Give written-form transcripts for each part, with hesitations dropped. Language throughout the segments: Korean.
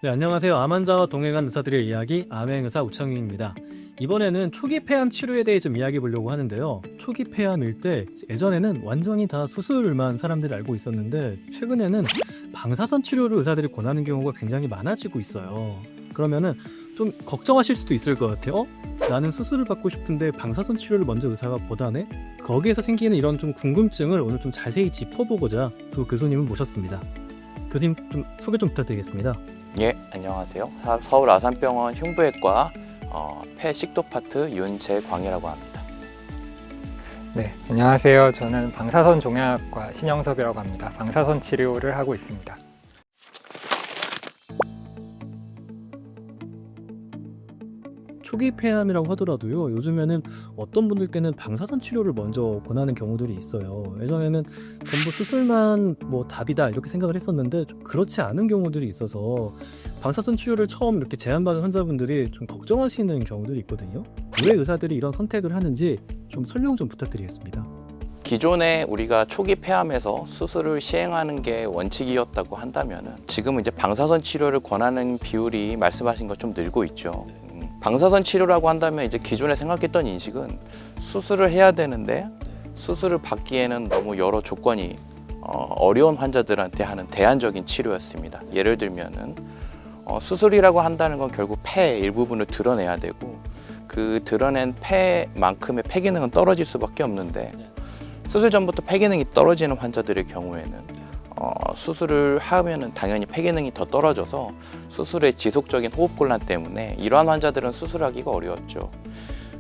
네, 안녕하세요. 암 환자와 동행한 의사들의 이야기, 암행의사 우창윤입니다. 이번에는 초기 폐암 치료에 대해 좀 이야기해 보려고 하는데요. 초기 폐암일 때 예전에는 완전히 다 수술만 사람들이 알고 있었는데 최근에는 방사선 치료를 의사들이 권하는 경우가 굉장히 많아지고 있어요. 그러면은 좀 걱정하실 수도 있을 것 같아요. 나는 수술을 받고 싶은데 방사선 치료를 먼저 의사가 보다네? 거기에서 생기는 이런 좀 궁금증을 오늘 좀 자세히 짚어보고자 두 교수님을 모셨습니다. 교수님 좀 소개 좀 부탁드리겠습니다. 예, 안녕하세요. 서울 아산병원 흉부외과 폐식도 파트 윤재광이라고 합니다. 네, 안녕하세요. 저는 방사선 종양학과 신영섭이라고 합니다. 방사선 치료를 하고 있습니다. 초기 폐암이라고 하더라도요, 요즘에는 어떤 분들께는 방사선 치료를 먼저 권하는 경우들이 있어요. 예전에는 전부 수술만 뭐 답이다 이렇게 생각을 했었는데 좀 그렇지 않은 경우들이 있어서 방사선 치료를 처음 이렇게 제안받은 환자분들이 좀 걱정하시는 경우들이 있거든요. 왜 의사들이 이런 선택을 하는지 좀 설명 좀 부탁드리겠습니다. 기존에 우리가 초기 폐암에서 수술을 시행하는 게 원칙이었다고 한다면은 지금은 이제 방사선 치료를 권하는 비율이 말씀하신 것 좀 늘고 있죠. 방사선 치료라고 한다면 이제 기존에 생각했던 인식은 수술을 해야 되는데 수술을 받기에는 너무 여러 조건이 어려운 환자들한테 하는 대안적인 치료였습니다. 예를 들면은 수술이라고 한다는 건 결국 폐 일부분을 드러내야 되고 그 드러낸 폐만큼의 폐 기능은 떨어질 수밖에 없는데 수술 전부터 폐 기능이 떨어지는 환자들의 경우에는 수술을 하면은 당연히 폐 기능이 더 떨어져서 수술의 지속적인 호흡곤란 때문에 이러한 환자들은 수술하기가 어려웠죠.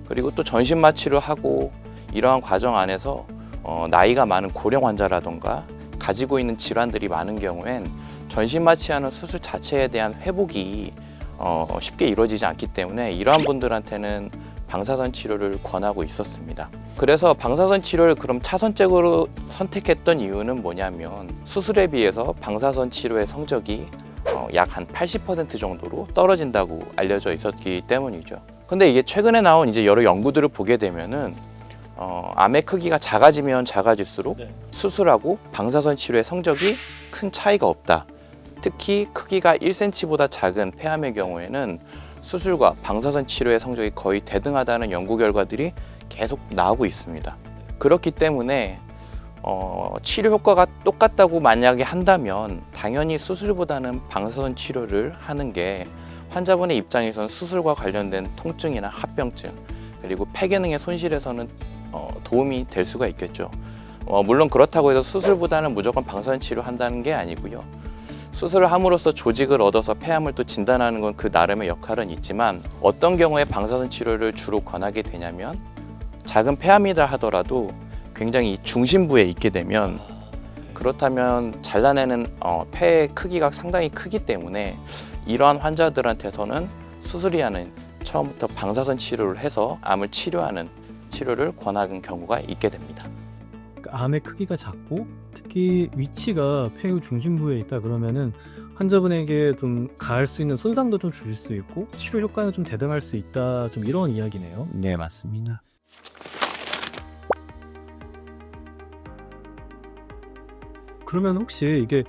그리고 또 전신 마취를 하고 이러한 과정 안에서 나이가 많은 고령 환자라던가 가지고 있는 질환들이 많은 경우엔 전신 마취하는 수술 자체에 대한 회복이 쉽게 이루어지지 않기 때문에 이러한 분들한테는 방사선 치료를 권하고 있었습니다. 그래서 방사선 치료를 그럼 차선책으로 선택했던 이유는 뭐냐면 수술에 비해서 방사선 치료의 성적이 약 한 80% 정도로 떨어진다고 알려져 있었기 때문이죠. 근데 이게 최근에 나온 이제 여러 연구들을 보게 되면은 암의 크기가 작아지면 작아질수록 수술하고 방사선 치료의 성적이 큰 차이가 없다. 특히 크기가 1cm보다 작은 폐암의 경우에는 수술과 방사선 치료의 성적이 거의 대등하다는 연구 결과들이 계속 나오고 있습니다. 그렇기 때문에 치료 효과가 똑같다고 만약에 한다면 당연히 수술보다는 방사선 치료를 하는 게 환자분의 입장에서는 수술과 관련된 통증이나 합병증 그리고 폐 기능의 손실에서는 도움이 될 수가 있겠죠. 물론 그렇다고 해서 수술보다는 무조건 방사선 치료한다는 게 아니고요. 수술을 함으로써 조직을 얻어서 폐암을 또 진단하는 건 그 나름의 역할은 있지만 어떤 경우에 방사선 치료를 주로 권하게 되냐면 작은 폐암이다 하더라도 굉장히 중심부에 있게 되면 그렇다면 잘라내는 폐의 크기가 상당히 크기 때문에 이러한 환자들한테서는 수술이 아닌 처음부터 방사선 치료를 해서 암을 치료하는 치료를 권하는 경우가 있게 됩니다. 암의 크기가 작고 특히 위치가 폐의 중심부에 있다 그러면은 환자분에게 좀 가할 수 있는 손상도 좀 줄 수 있고 치료 효과는 좀 대등할 수 있다, 좀 이런 이야기네요. 네, 맞습니다. 그러면 혹시 이게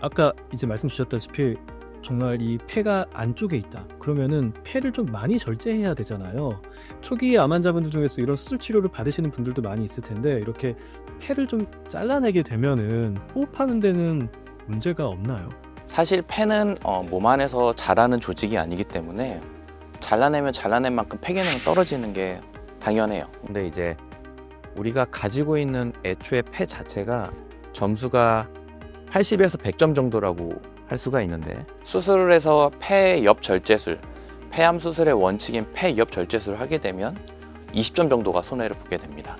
아까 이제 말씀 주셨다시피 정말 이 폐가 안쪽에 있다 그러면은 폐를 좀 많이 절제해야 되잖아요. 초기 암 환자분들 중에서 이런 수술 치료를 받으시는 분들도 많이 있을 텐데 이렇게 폐를 좀 잘라내게 되면은 호흡하는 데는 문제가 없나요? 사실 폐는 몸 안에서 자라는 조직이 아니기 때문에 잘라내면 잘라낸 만큼 폐 기능은 떨어지는 게 당연해요. 근데 이제 우리가 가지고 있는 애초에 폐 자체가 점수가 80에서 100점 정도라고 할 수가 있는데 수술을 해서 폐 옆 절제술, 폐암 수술의 원칙인 폐 옆 절제술을 하게 되면 20점 정도가 손해를 보게 됩니다.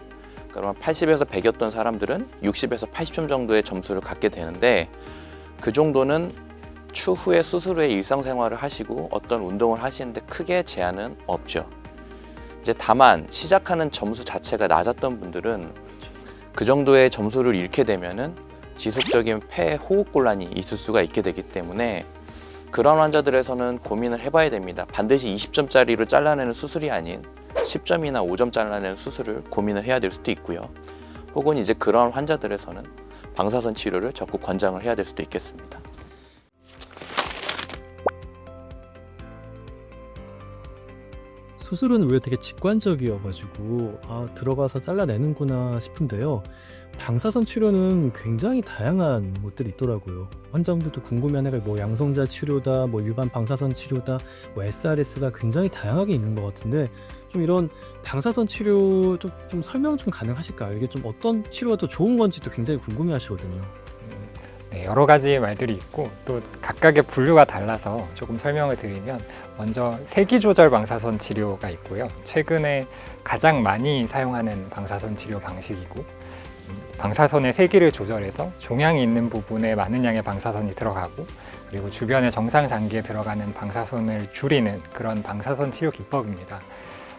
그러면 80에서 100이었던 사람들은 60에서 80점 정도의 점수를 갖게 되는데 그 정도는 추후에 수술 후에 일상생활을 하시고 어떤 운동을 하시는데 크게 제한은 없죠. 이제 다만 시작하는 점수 자체가 낮았던 분들은 그 정도의 점수를 잃게 되면은 지속적인 폐 호흡곤란이 있을 수가 있게 되기 때문에 그런 환자들에서는 고민을 해봐야 됩니다. 반드시 20점짜리를 잘라내는 수술이 아닌 10점이나 5점 잘라내는 수술을 고민을 해야 될 수도 있고요. 혹은 이제 그런 환자들에서는 방사선 치료를 적극 권장을 해야 될 수도 있겠습니다. 수술은 왜 되게 직관적이어가지고 들어가서 잘라내는구나 싶은데요. 방사선 치료는 굉장히 다양한 것들이 있더라고요. 환자분들도 궁금해하는 뭐 양성자 치료다, 뭐 일반 방사선 치료다, 뭐 SRS가 굉장히 다양하게 있는 것 같은데 좀 이런 방사선 치료 좀 설명 좀 가능하실까요? 이게 좀 어떤 치료가 더 좋은 건지도 굉장히 궁금해하시거든요. 네, 여러 가지 말들이 있고 또 각각의 분류가 달라서 조금 설명을 드리면 먼저 세기 조절 방사선 치료가 있고요. 최근에 가장 많이 사용하는 방사선 치료 방식이고 방사선의 세기를 조절해서 종양이 있는 부분에 많은 양의 방사선이 들어가고 그리고 주변의 정상 장기에 들어가는 방사선을 줄이는 그런 방사선 치료 기법입니다.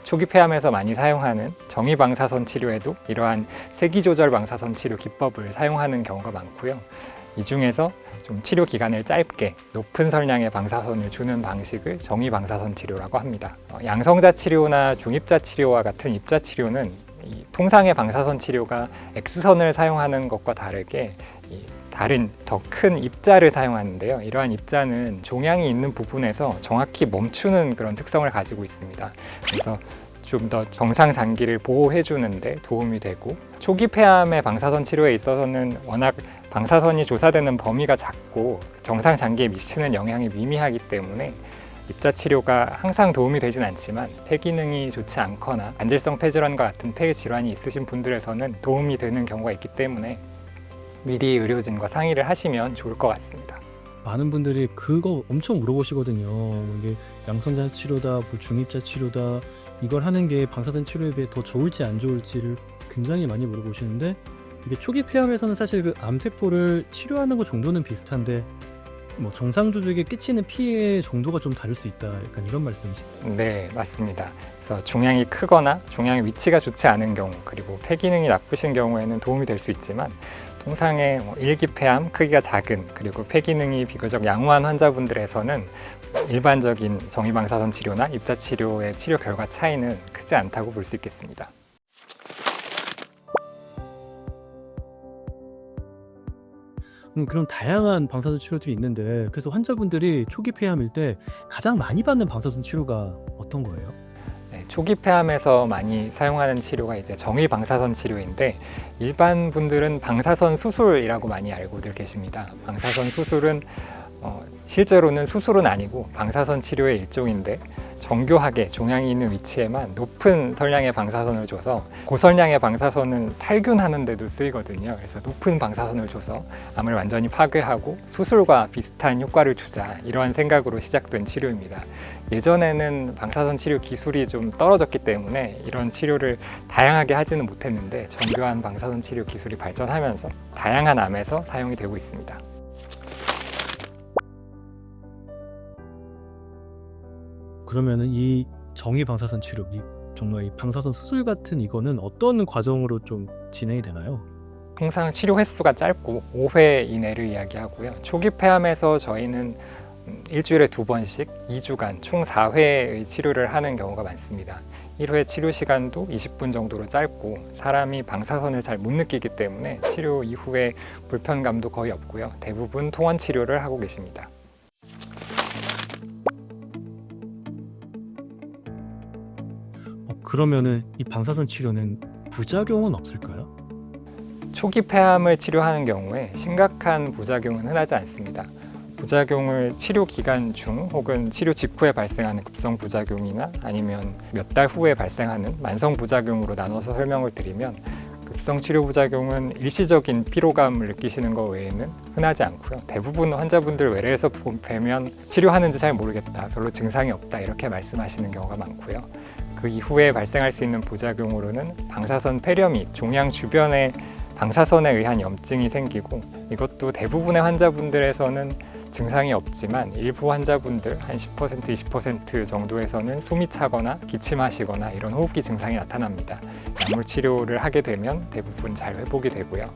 초기 폐암에서 많이 사용하는 정위 방사선 치료에도 이러한 세기 조절 방사선 치료 기법을 사용하는 경우가 많고요. 이 중에서 좀 치료 기간을 짧게 높은 설량의 방사선을 주는 방식을 정위 방사선 치료라고 합니다. 양성자 치료나 중입자 치료와 같은 입자 치료는 이 통상의 방사선 치료가 X선을 사용하는 것과 다르게 다른 더 큰 입자를 사용하는데요. 이러한 입자는 종양이 있는 부분에서 정확히 멈추는 그런 특성을 가지고 있습니다. 그래서 좀 더 정상 장기를 보호해 주는데 도움이 되고 초기 폐암의 방사선 치료에 있어서는 워낙 방사선이 조사되는 범위가 작고 정상 장기에 미치는 영향이 미미하기 때문에 입자 치료가 항상 도움이 되진 않지만 폐 기능이 좋지 않거나 관절성 폐질환과 같은 폐 질환이 있으신 분들에서는 도움이 되는 경우가 있기 때문에 미리 의료진과 상의를 하시면 좋을 것 같습니다. 많은 분들이 그거 엄청 물어보시거든요. 이게 양성자 치료다, 뭐 중입자 치료다, 이걸 하는 게 방사선 치료에 비해 더 좋을지 안 좋을지를 굉장히 많이 물어보시는데 이게 초기 폐암에서는 사실 그 암세포를 치료하는 것 정도는 비슷한데 뭐 정상 조직에 끼치는 피해 정도가 좀 다를 수 있다. 약간 이런 말씀이신가요? 네, 맞습니다. 그래서 종양이 크거나 종양의 위치가 좋지 않은 경우 그리고 폐 기능이 나쁘신 경우에는 도움이 될 수 있지만 통상의 일기 폐암 크기가 작은 그리고 폐 기능이 비교적 양호한 환자분들에서는 일반적인 정위 방사선 치료나 입자 치료의 치료 결과 차이는 크지 않다고 볼 수 있겠습니다. 그런 다양한 방사선 치료들이 있는데 그래서 환자분들이 초기 폐암일 때 가장 많이 받는 방사선 치료가 어떤 거예요? 네, 초기 폐암에서 많이 사용하는 치료가 이제 정위 방사선 치료인데 일반 분들은 방사선 수술이라고 많이 알고들 계십니다. 방사선 수술은 실제로는 수술은 아니고 방사선 치료의 일종인데 정교하게 종양이 있는 위치에만 높은 설량의 방사선을 줘서 고설량의 방사선은 살균하는 데도 쓰이거든요. 그래서 높은 방사선을 줘서 암을 완전히 파괴하고 수술과 비슷한 효과를 주자 이러한 생각으로 시작된 치료입니다. 예전에는 방사선 치료 기술이 좀 떨어졌기 때문에 이런 치료를 다양하게 하지는 못했는데 정교한 방사선 치료 기술이 발전하면서 다양한 암에서 사용이 되고 있습니다. 그러면은 이 정위 방사선 치료, 정말 이 방사선 수술 같은 이거는 어떤 과정으로 좀 진행이 되나요? 통상 치료 횟수가 짧고 5회 이내를 이야기하고요. 초기 폐암에서 저희는 일주일에 2번씩 2주간 총 4회의 치료를 하는 경우가 많습니다. 1회 치료 시간도 20분 정도로 짧고 사람이 방사선을 잘 못 느끼기 때문에 치료 이후에 불편감도 거의 없고요. 대부분 통원 치료를 하고 계십니다. 그러면은 이 방사선 치료는 부작용은 없을까요? 초기 폐암을 치료하는 경우에 심각한 부작용은 흔하지 않습니다. 부작용을 치료 기간 중 혹은 치료 직후에 발생하는 급성 부작용이나 아니면 몇 달 후에 발생하는 만성 부작용으로 나눠서 설명을 드리면 급성 치료 부작용은 일시적인 피로감을 느끼시는 것 외에는 흔하지 않고요. 대부분 환자분들 외래에서 뵈면 치료하는지 잘 모르겠다, 별로 증상이 없다 이렇게 말씀하시는 경우가 많고요. 그 이후에 발생할 수 있는 부작용으로는 방사선 폐렴 및 종양 주변에 방사선에 의한 염증이 생기고 이것도 대부분의 환자분들에서는 증상이 없지만 일부 환자분들 한 10%, 20% 정도에서는 숨이 차거나 기침하시거나 이런 호흡기 증상이 나타납니다. 약물 치료를 하게 되면 대부분 잘 회복이 되고요.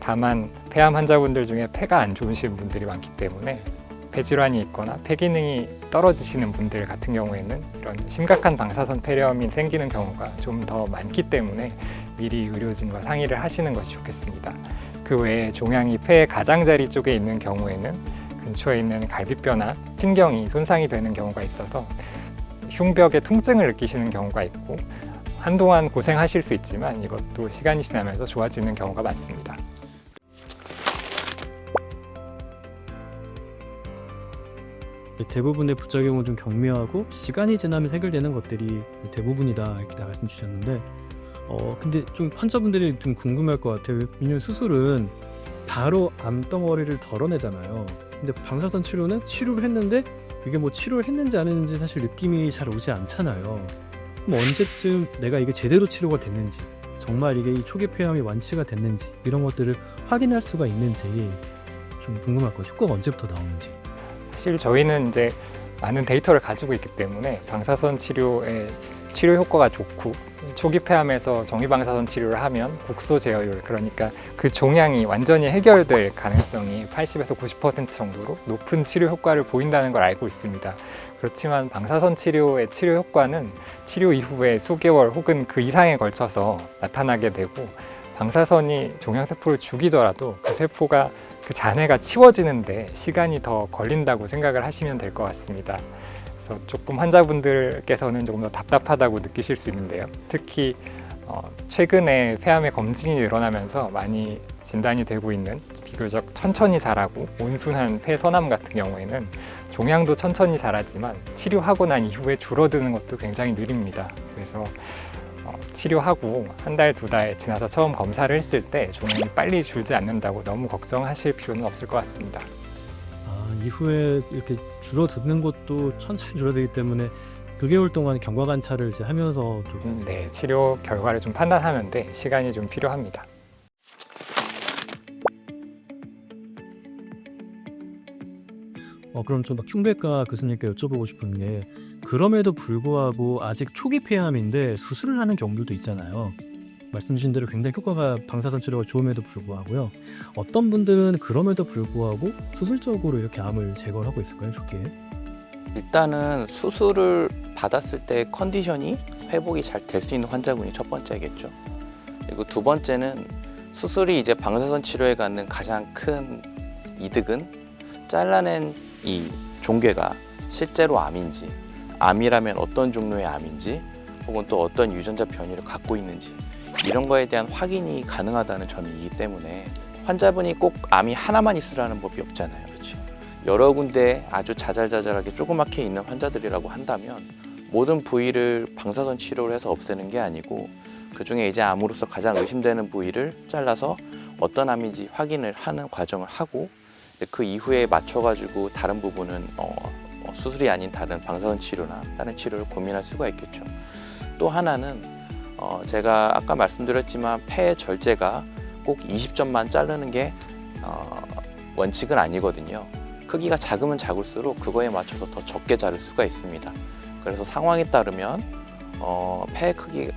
다만 폐암 환자분들 중에 폐가 안 좋으신 분들이 많기 때문에 폐질환이 있거나 폐 기능이 떨어지시는 분들 같은 경우에는 이런 심각한 방사선 폐렴이 생기는 경우가 좀 더 많기 때문에 미리 의료진과 상의를 하시는 것이 좋겠습니다. 그 외에 종양이 폐의 가장자리 쪽에 있는 경우에는 근처에 있는 갈비뼈나 신경이 손상이 되는 경우가 있어서 흉벽에 통증을 느끼시는 경우가 있고 한동안 고생하실 수 있지만 이것도 시간이 지나면서 좋아지는 경우가 많습니다. 대부분의 부작용은 좀 경미하고 시간이 지나면 해결되는 것들이 대부분이다 이렇게 말씀 주셨는데 근데 좀 환자분들이 좀 궁금할 것 같아요. 왜냐면 수술은 바로 암덩어리를 덜어내잖아요. 근데 방사선 치료는 치료를 했는데 이게 뭐 치료를 했는지 안 했는지 사실 느낌이 잘 오지 않잖아요. 그럼 언제쯤 내가 이게 제대로 치료가 됐는지, 정말 이게 이 초기 폐암이 완치가 됐는지 이런 것들을 확인할 수가 있는지 좀 궁금할 것 같아요. 효과가 언제부터 나오는지. 사실 저희는 이제 많은 데이터를 가지고 있기 때문에 방사선 치료의 치료 효과가 좋고 초기 폐암에서 정밀방사선 치료를 하면 국소 제어율, 그러니까 그 종양이 완전히 해결될 가능성이 80에서 90% 정도로 높은 치료 효과를 보인다는 걸 알고 있습니다. 그렇지만 방사선 치료의 치료 효과는 치료 이후에 수개월 혹은 그 이상에 걸쳐서 나타나게 되고, 방사선이 종양세포를 죽이더라도 그 세포가 그 잔해가 치워지는데 시간이 더 걸린다고 생각을 하시면 될 것 같습니다. 그래서 조금 환자분들께서는 조금 더 답답하다고 느끼실 수 있는데요. 특히 최근에 폐암의 검진이 늘어나면서 많이 진단이 되고 있는 비교적 천천히 자라고 온순한 폐선암 같은 경우에는 종양도 천천히 자라지만 치료하고 난 이후에 줄어드는 것도 굉장히 느립니다. 그래서 치료하고 한 달, 두 달 지나서 처음 검사를 했을 때 종양이 빨리 줄지 않는다고 너무 걱정하실 필요는 없을 것 같습니다. 이후에 이렇게 줄어드는 것도 천천히 줄어들기 때문에 9개월 동안 경과 관찰을 이제 하면서 좀 네, 치료 결과를 좀 판단하는데 시간이 좀 필요합니다. 그럼 좀 흉내과 교수님께 여쭤보고 싶은 게, 그럼에도 불구하고 아직 초기 폐암인데 수술을 하는 경우들도 있잖아요. 말씀 주신 대로 굉장히 효과가 방사선 치료가 좋음에도 불구하고요. 어떤 분들은 그럼에도 불구하고 수술적으로 이렇게 암을 제거를 하고 있을까요, 초기에? 일단은 수술을 받았을 때 컨디션이 회복이 잘 될 수 있는 환자군이 첫 번째겠죠. 그리고 두 번째는 수술이 이제 방사선 치료에 갖는 가장 큰 이득은 잘라낸 이 종괴가 실제로 암인지, 암이라면 어떤 종류의 암인지, 혹은 또 어떤 유전자 변이를 갖고 있는지, 이런 거에 대한 확인이 가능하다는 점이기 때문에 환자분이 꼭 암이 하나만 있으라는 법이 없잖아요. 그렇죠? 여러 군데 아주 자잘자잘하게 조그맣게 있는 환자들이라고 한다면 모든 부위를 방사선 치료를 해서 없애는 게 아니고 그 중에 이제 암으로서 가장 의심되는 부위를 잘라서 어떤 암인지 확인을 하는 과정을 하고, 그 이후에 맞춰가지고 다른 부분은 수술이 아닌 다른 방사선 치료나 다른 치료를 고민할 수가 있겠죠. 또 하나는 제가 아까 말씀드렸지만 폐 절제가 꼭 20점만 자르는 게 원칙은 아니거든요. 크기가 작으면 작을수록 그거에 맞춰서 더 적게 자를 수가 있습니다. 그래서 상황에 따르면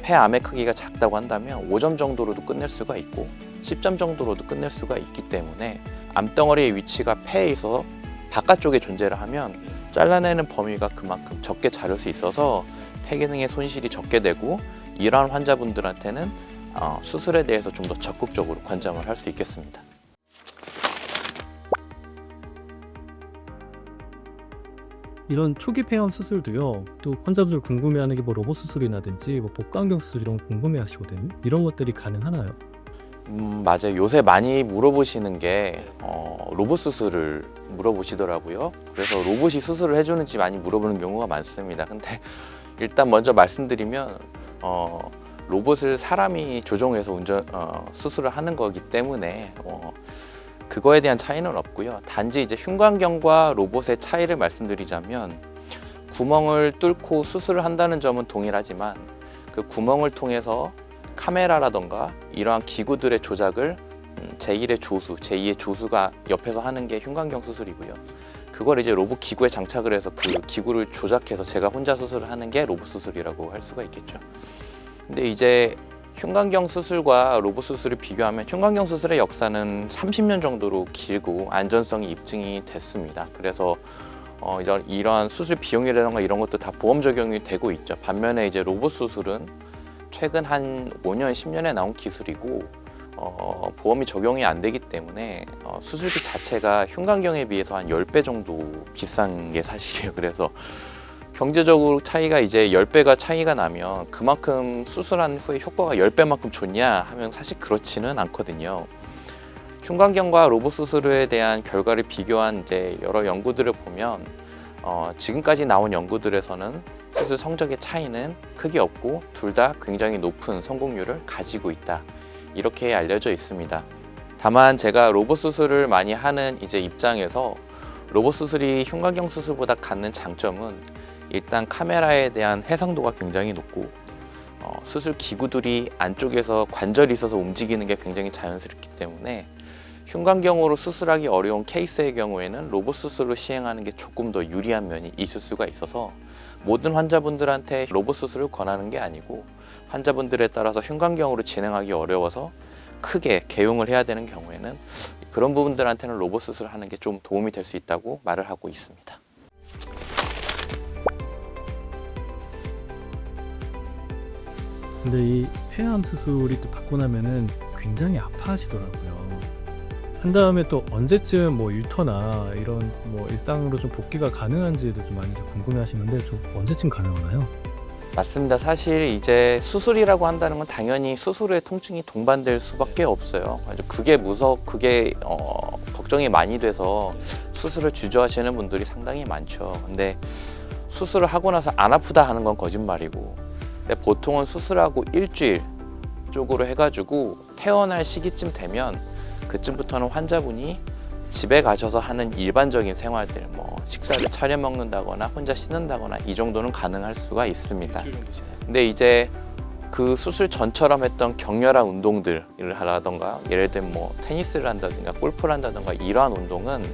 폐암의 크기가 작다고 한다면 5점 정도로도 끝낼 수가 있고 10점 정도로도 끝낼 수가 있기 때문에 암덩어리의 위치가 폐에 있어서 바깥쪽에 존재를 하면 잘라내는 범위가 그만큼 적게 자를 수 있어서 폐 기능의 손실이 적게 되고, 이러한 환자분들한테는 수술에 대해서 좀 더 적극적으로 권장을 할 수 있겠습니다. 이런 초기 폐암 수술도요, 또 환자분들 궁금해하는 게 뭐 로봇 수술이라든지 뭐 복강경 수술 이런 거 궁금해하시거든요. 이런 것들이 가능하나요? 맞아요. 요새 많이 물어보시는 게 로봇 수술을 물어보시더라고요. 그래서 로봇이 수술을 해주는지 많이 물어보는 경우가 많습니다. 근데 일단 먼저 말씀드리면 로봇을 사람이 조종해서 수술을 하는 거기 때문에 그거에 대한 차이는 없고요. 단지 이제 흉곽경과 로봇의 차이를 말씀드리자면, 구멍을 뚫고 수술을 한다는 점은 동일하지만 그 구멍을 통해서 카메라라던가 이러한 기구들의 조작을 제1의 조수, 제2의 조수가 옆에서 하는 게 흉곽경 수술이고요. 그걸 이제 로봇 기구에 장착을 해서 그 기구를 조작해서 제가 혼자 수술을 하는 게 로봇 수술이라고 할 수가 있겠죠. 근데 이제 흉곽경 수술과 로봇 수술을 비교하면 흉곽경 수술의 역사는 30년 정도로 길고 안전성이 입증이 됐습니다. 그래서 이러한 수술 비용이라던가 이런 것도 다 보험 적용이 되고 있죠. 반면에 이제 로봇 수술은 최근 한 5년, 10년에 나온 기술이고 보험이 적용이 안 되기 때문에 수술비 자체가 흉곽경에 비해서 한 10배 정도 비싼 게 사실이에요. 그래서 경제적으로 차이가 이제 10배가 차이가 나면 그만큼 수술한 후에 효과가 10배만큼 좋냐 하면 사실 그렇지는 않거든요. 흉곽경과 로봇 수술에 대한 결과를 비교한 이제 여러 연구들을 보면 지금까지 나온 연구들에서는 수술 성적의 차이는 크게 없고 둘 다 굉장히 높은 성공률을 가지고 있다. 이렇게 알려져 있습니다. 다만 제가 로봇 수술을 많이 하는 이제 입장에서 로봇 수술이 흉곽경 수술보다 갖는 장점은 일단 카메라에 대한 해상도가 굉장히 높고 수술 기구들이 안쪽에서 관절이 있어서 움직이는 게 굉장히 자연스럽기 때문에 흉곽경으로 수술하기 어려운 케이스의 경우에는 로봇 수술을 시행하는 게 조금 더 유리한 면이 있을 수가 있어서 모든 환자분들한테 로봇 수술을 권하는 게 아니고 환자분들에 따라서 흉곽경으로 진행하기 어려워서 크게 개용을 해야 되는 경우에는 그런 부분들한테는 로봇 수술을 하는 게 좀 도움이 될 수 있다고 말을 하고 있습니다. 근데 이 폐암 수술이 또 받고 나면은 굉장히 아파하시더라고요. 한 다음에 또 언제쯤 뭐 일터나 이런 뭐 일상으로 좀 복귀가 가능한지도 좀 많이 궁금해하시는데 좀 언제쯤 가능하나요? 맞습니다. 사실 이제 수술이라고 한다는 건 당연히 수술 후에 통증이 동반될 수밖에 없어요. 아주 그게 걱정이 많이 돼서 수술을 주저하시는 분들이 상당히 많죠. 근데 수술을 하고 나서 안 아프다 하는 건 거짓말이고, 근데 보통은 수술하고 일주일 쪽으로 해가지고 퇴원할 시기쯤 되면 그쯤부터는 환자분이 집에 가셔서 하는 일반적인 생활들, 뭐 식사를 차려 먹는다거나 혼자 씻는다거나 이 정도는 가능할 수가 있습니다. 근데 이제 그 수술 전처럼 했던 격렬한 운동들을 하라던가, 예를 들면 뭐 테니스를 한다든가 골프를 한다든가 이러한 운동은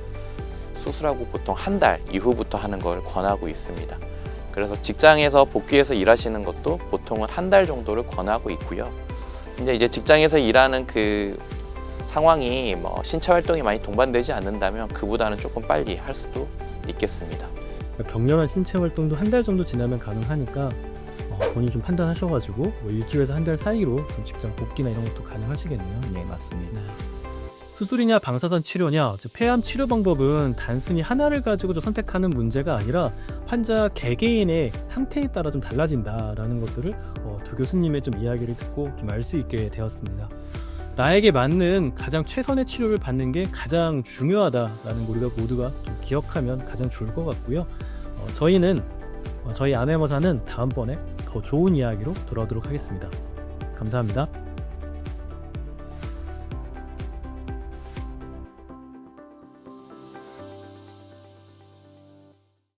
수술하고 보통 한 달 이후부터 하는 걸 권하고 있습니다. 그래서 직장에서 복귀해서 일하시는 것도 보통은 한 달 정도를 권하고 있고요. 근데 이제 직장에서 일하는 그 상황이 뭐 신체 활동이 많이 동반되지 않는다면 그보다는 조금 빨리 할 수도 있겠습니다. 그러니까 격렬한 신체 활동도 한 달 정도 지나면 가능하니까 본인이 좀 판단하셔가지고 뭐 일주일에서 한 달 사이로 좀 직장 복귀나 이런 것도 가능하시겠네요. 네, 맞습니다. 수술이냐 방사선 치료냐, 즉 폐암 치료 방법은 단순히 하나를 가지고 좀 선택하는 문제가 아니라 환자 개개인의 상태에 따라 좀 달라진다라는 것들을 두 교수님의 좀 이야기를 듣고 좀 알 수 있게 되었습니다. 나에게 맞는 가장 최선의 치료를 받는 게 가장 중요하다라는 거 우리가 모두가 좀 기억하면 가장 좋을 것 같고요. 저희 아메머사는 다음번에 더 좋은 이야기로 돌아오도록 하겠습니다. 감사합니다.